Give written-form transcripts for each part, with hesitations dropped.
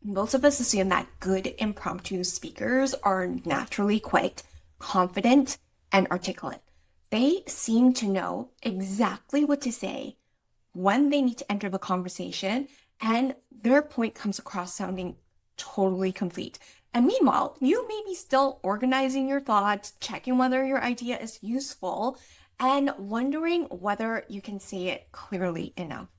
Most of us assume that good impromptu speakers are naturally quick, confident, and articulate. They seem to know exactly what to say, when they need to enter the conversation, and their point comes across sounding totally complete. And meanwhile, you may be still organizing your thoughts, checking whether your idea is useful, and wondering whether you can say it clearly enough.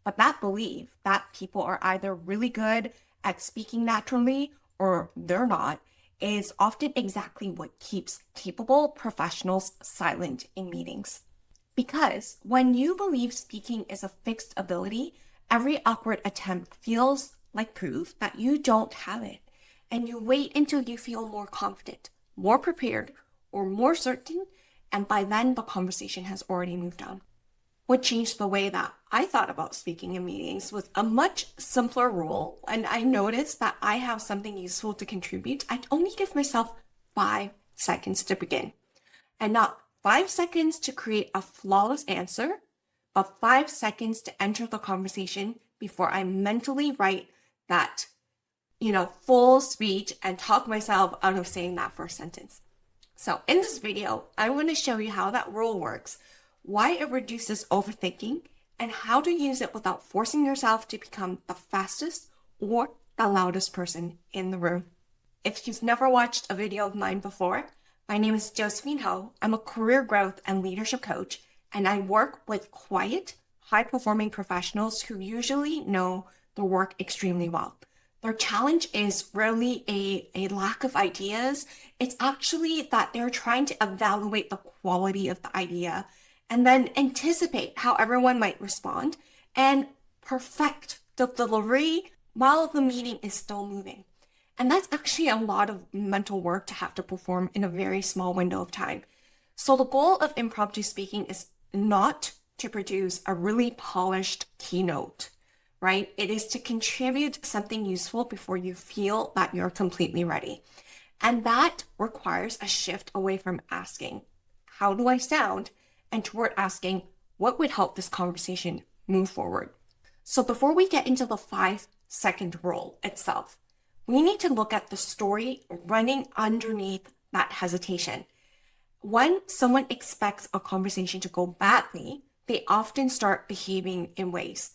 But that belief that people are either really good at speaking naturally or they're not is often exactly what keeps capable professionals silent in meetings. Because when you believe speaking is a fixed ability, every awkward attempt feels like proof that you don't have it. And you wait until you feel more confident, more prepared, or more certain, and by then the conversation has already moved on. What changed the way that I thought about speaking in meetings was a much simpler rule, and I noticed that I have something useful to contribute. I'd only give myself 5 seconds to begin, and not 5 seconds to create a flawless answer, but 5 seconds to enter the conversation before I mentally write that, full speech and talk myself out of saying that first sentence. So in this video, I want to show you how that rule works, why it reduces overthinking, and how to use it without forcing yourself to become the fastest or the loudest person in the room. If you've never watched a video of mine before, my name is Josephine Ho. I'm a career growth and leadership coach, and I work with quiet, high-performing professionals who usually know their work extremely well. Their challenge is rarely a lack of ideas. It's actually that they're trying to evaluate the quality of the idea and then anticipate how everyone might respond and perfect the delivery while the meeting is still moving. And that's actually a lot of mental work to have to perform in a very small window of time. So the goal of impromptu speaking is not to produce a really polished keynote, right? It is to contribute something useful before you feel that you're completely ready. And that requires a shift away from asking, how do I sound? And toward asking, what would help this conversation move forward? So before we get into the 5-second rule itself, we need to look at the story running underneath that hesitation. When someone expects a conversation to go badly, they often start behaving in ways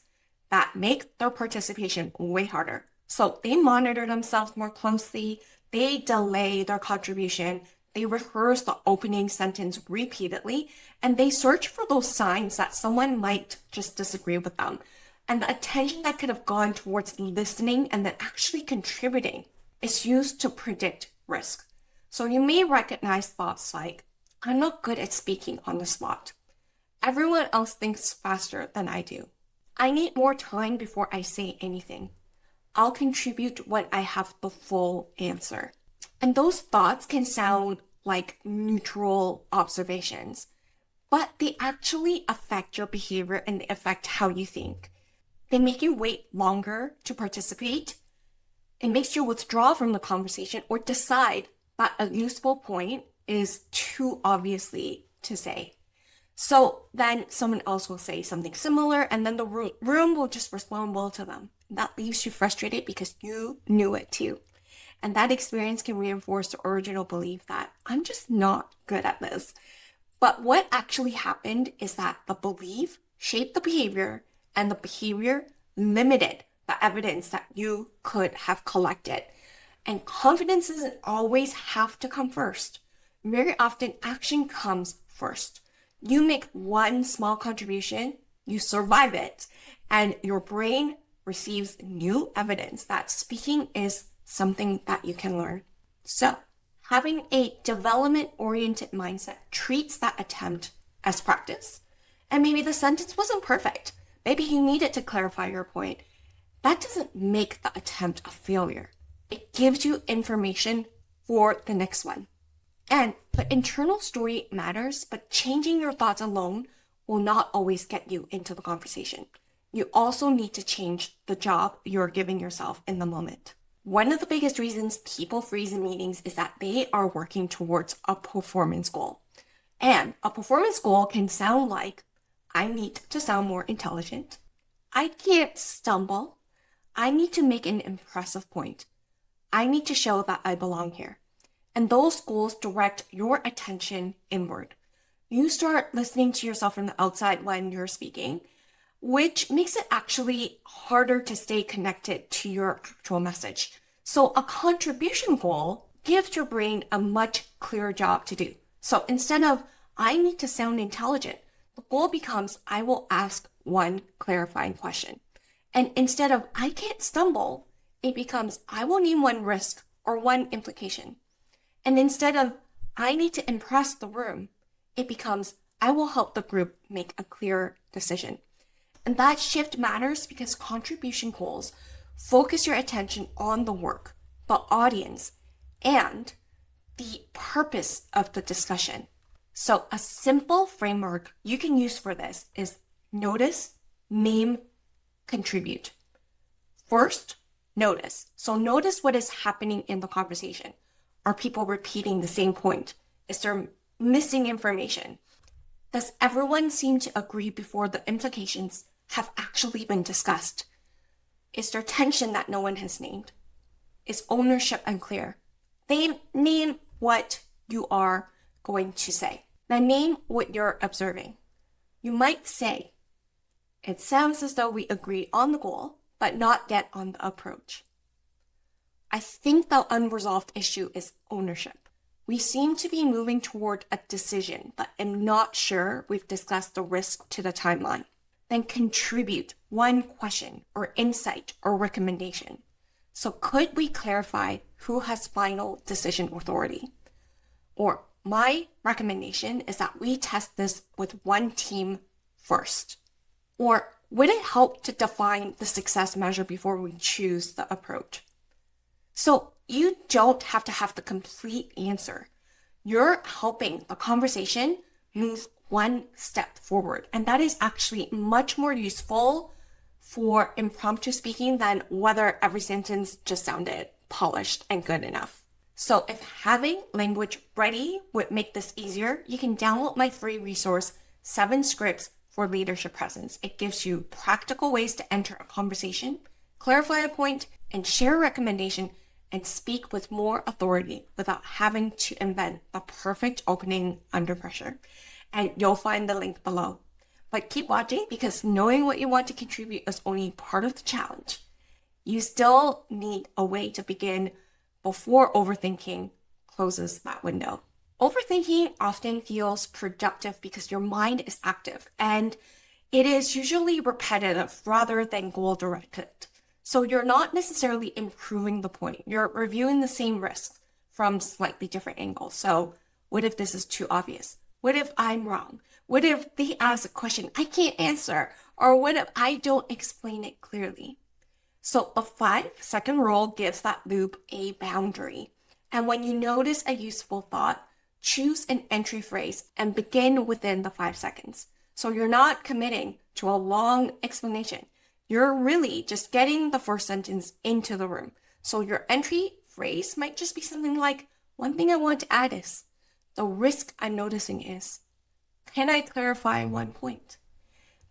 that make their participation way harder. So they monitor themselves more closely, they delay their contribution, they rehearse the opening sentence repeatedly, and they search for those signs that someone might just disagree with them. And the attention that could have gone towards listening and then actually contributing is used to predict risk. So you may recognize thoughts like, I'm not good at speaking on the spot. Everyone else thinks faster than I do. I need more time before I say anything. I'll contribute when I have the full answer. And those thoughts can sound like neutral observations, but they actually affect your behavior and they affect how you think. They make you wait longer to participate. It makes you withdraw from the conversation or decide that a useful point is too obviously to say. So then someone else will say something similar and then the room will just respond well to them. That leaves you frustrated because you knew it too. And that experience can reinforce the original belief that I'm just not good at this. But what actually happened is that the belief shaped the behavior and the behavior limited the evidence that you could have collected. And confidence doesn't always have to come first. Very often, action comes first. You make one small contribution, you survive it, and your brain receives new evidence that speaking is something that you can learn. So, having a development-oriented mindset treats that attempt as practice. And maybe the sentence wasn't perfect. Maybe you needed to clarify your point. That doesn't make the attempt a failure. It gives you information for the next one. And the internal story matters, but changing your thoughts alone will not always get you into the conversation. You also need to change the job you're giving yourself in the moment. One of the biggest reasons people freeze in meetings is that they are working towards a performance goal. And a performance goal can sound like, I need to sound more intelligent. I can't stumble. I need to make an impressive point. I need to show that I belong here. And those goals direct your attention inward. You start listening to yourself from the outside when you're speaking, which makes it actually harder to stay connected to your actual message. So a contribution goal gives your brain a much clearer job to do. So instead of, I need to sound intelligent, the goal becomes, I will ask one clarifying question. And instead of, I can't stumble, it becomes, I will name one risk or one implication. And instead of, I need to impress the room, it becomes, I will help the group make a clear decision. And that shift matters because contribution goals focus your attention on the work, the audience, and the purpose of the discussion. So a simple framework you can use for this is notice, name, contribute. First, notice. So notice what is happening in the conversation. Are people repeating the same point? Is there missing information? Does everyone seem to agree before the implications have actually been discussed? Is there tension that no one has named? Is ownership unclear? Name what you are going to say. Now name what you're observing. You might say, it sounds as though we agree on the goal, but not yet on the approach. I think the unresolved issue is ownership. We seem to be moving toward a decision, but I'm not sure we've discussed the risk to the timeline. Then contribute one question or insight or recommendation. So could we clarify who has final decision authority? Or my recommendation is that we test this with one team first. Or would it help to define the success measure before we choose the approach? So you don't have to have the complete answer. You're helping the conversation move one step forward. And that is actually much more useful for impromptu speaking than whether every sentence just sounded polished and good enough. So if having language ready would make this easier, you can download my free resource, 7 Scripts for Leadership Presence. It gives you practical ways to enter a conversation, clarify a point, and share a recommendation, and speak with more authority without having to invent the perfect opening under pressure. And you'll find the link below. But keep watching because knowing what you want to contribute is only part of the challenge. You still need a way to begin before overthinking closes that window. Overthinking often feels productive because your mind is active and it is usually repetitive rather than goal-directed. So you're not necessarily improving the point. You're reviewing the same risk from slightly different angles. So what if this is too obvious? What if I'm wrong? What if they ask a question I can't answer? Or what if I don't explain it clearly? So a 5-second rule gives that loop a boundary. And when you notice a useful thought, choose an entry phrase and begin within the 5 seconds. So you're not committing to a long explanation. You're really just getting the first sentence into the room. So your entry phrase might just be something like, one thing I want to add is, the risk I'm noticing is, can I clarify one point?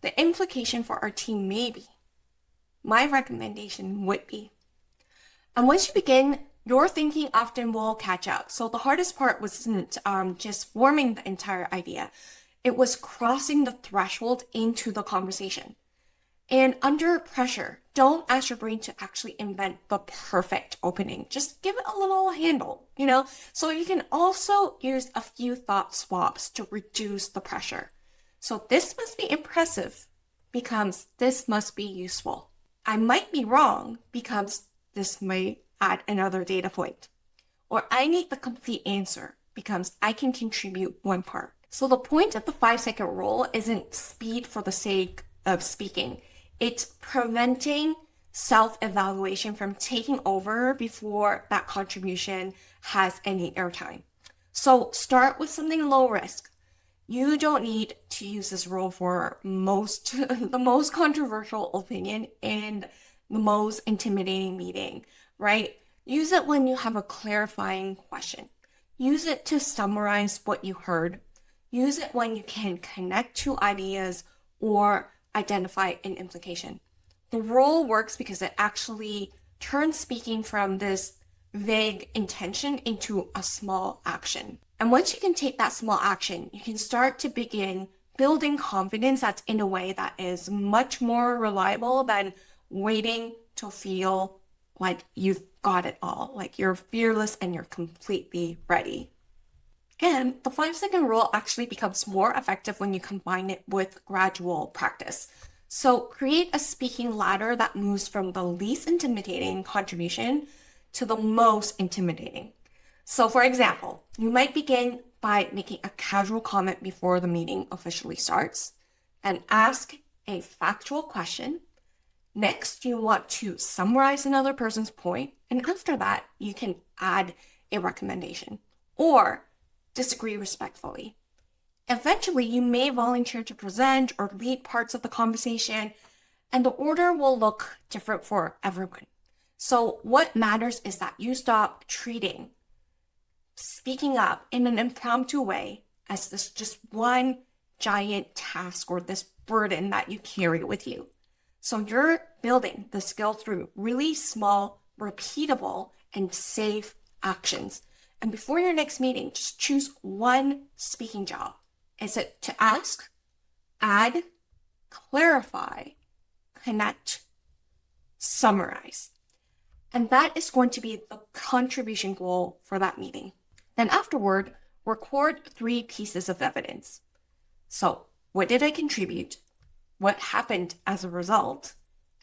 The implication for our team may be, my recommendation would be. And once you begin, your thinking often will catch up. So the hardest part wasn't just forming the entire idea. It was crossing the threshold into the conversation. And under pressure, don't ask your brain to actually invent the perfect opening. Just give it a little handle, So you can also use a few thought swaps to reduce the pressure. So this must be impressive becomes this must be useful. I might be wrong becomes this may add another data point. Or I need the complete answer becomes I can contribute one part. So the point of the 5-second rule isn't speed for the sake of speaking. It's preventing self-evaluation from taking over before that contribution has any airtime. So start with something low risk. You don't need to use this rule for the most controversial opinion in the most intimidating meeting, right? Use it when you have a clarifying question. Use it to summarize what you heard. Use it when you can connect two ideas or identify an implication. The rule works because it actually turns speaking from this vague intention into a small action. And once you can take that small action, you can start to begin building confidence that's in a way that is much more reliable than waiting to feel like you've got it all, like you're fearless and you're completely ready. And the 5-second rule actually becomes more effective when you combine it with gradual practice. So create a speaking ladder that moves from the least intimidating contribution to the most intimidating. So for example, you might begin by making a casual comment before the meeting officially starts and ask a factual question. Next, you want to summarize another person's point, and after that, you can add a recommendation or disagree respectfully. Eventually, you may volunteer to present or lead parts of the conversation, and the order will look different for everyone. So what matters is that you stop treating speaking up in an impromptu way as this just one giant task or this burden that you carry with you. So you're building the skill through really small, repeatable, and safe actions. And before your next meeting, just choose one speaking job. Is it to ask, add, clarify, connect, summarize? And that is going to be the contribution goal for that meeting. Then afterward, record 3 pieces of evidence. So, what did I contribute? What happened as a result?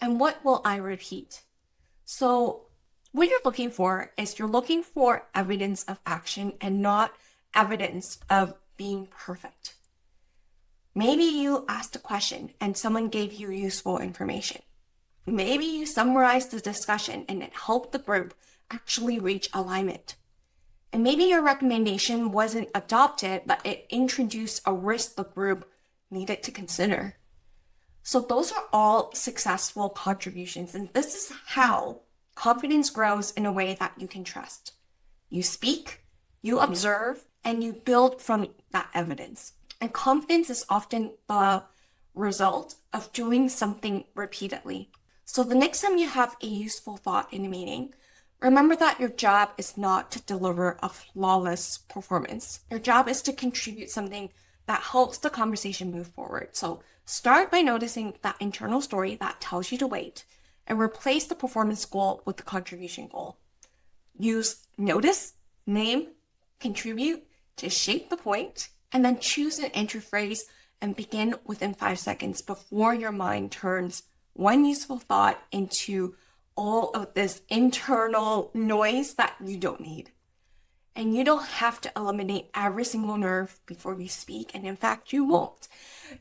And what will I repeat? So, what you're looking for is you're looking for evidence of action and not evidence of being perfect. Maybe you asked a question and someone gave you useful information. Maybe you summarized the discussion and it helped the group actually reach alignment. And maybe your recommendation wasn't adopted, but it introduced a risk the group needed to consider. So those are all successful contributions, and this is how confidence grows in a way that you can trust. You speak, you observe, and you build from that evidence. And confidence is often the result of doing something repeatedly. So the next time you have a useful thought in a meeting, remember that your job is not to deliver a flawless performance. Your job is to contribute something that helps the conversation move forward. So start by noticing that internal story that tells you to wait and replace the performance goal with the contribution goal. Use notice, name, contribute to shape the point, and then choose an entry phrase and begin within 5 seconds before your mind turns one useful thought into all of this internal noise that you don't need. And you don't have to eliminate every single nerve before you speak. And in fact, you won't.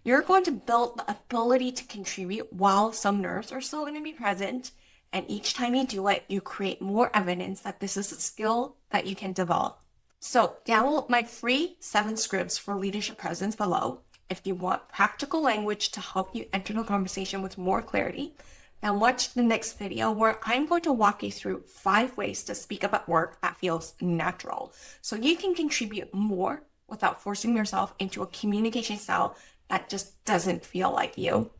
You're going to build the ability to contribute while some nerves are still going to be present. And each time you do it, you create more evidence that this is a skill that you can develop. So download my free 7 scripts for leadership presence below if you want practical language to help you enter the conversation with more clarity. Now watch the next video where I'm going to walk you through 5 ways to speak up at work that feels natural, so you can contribute more without forcing yourself into a communication style that just doesn't feel like you.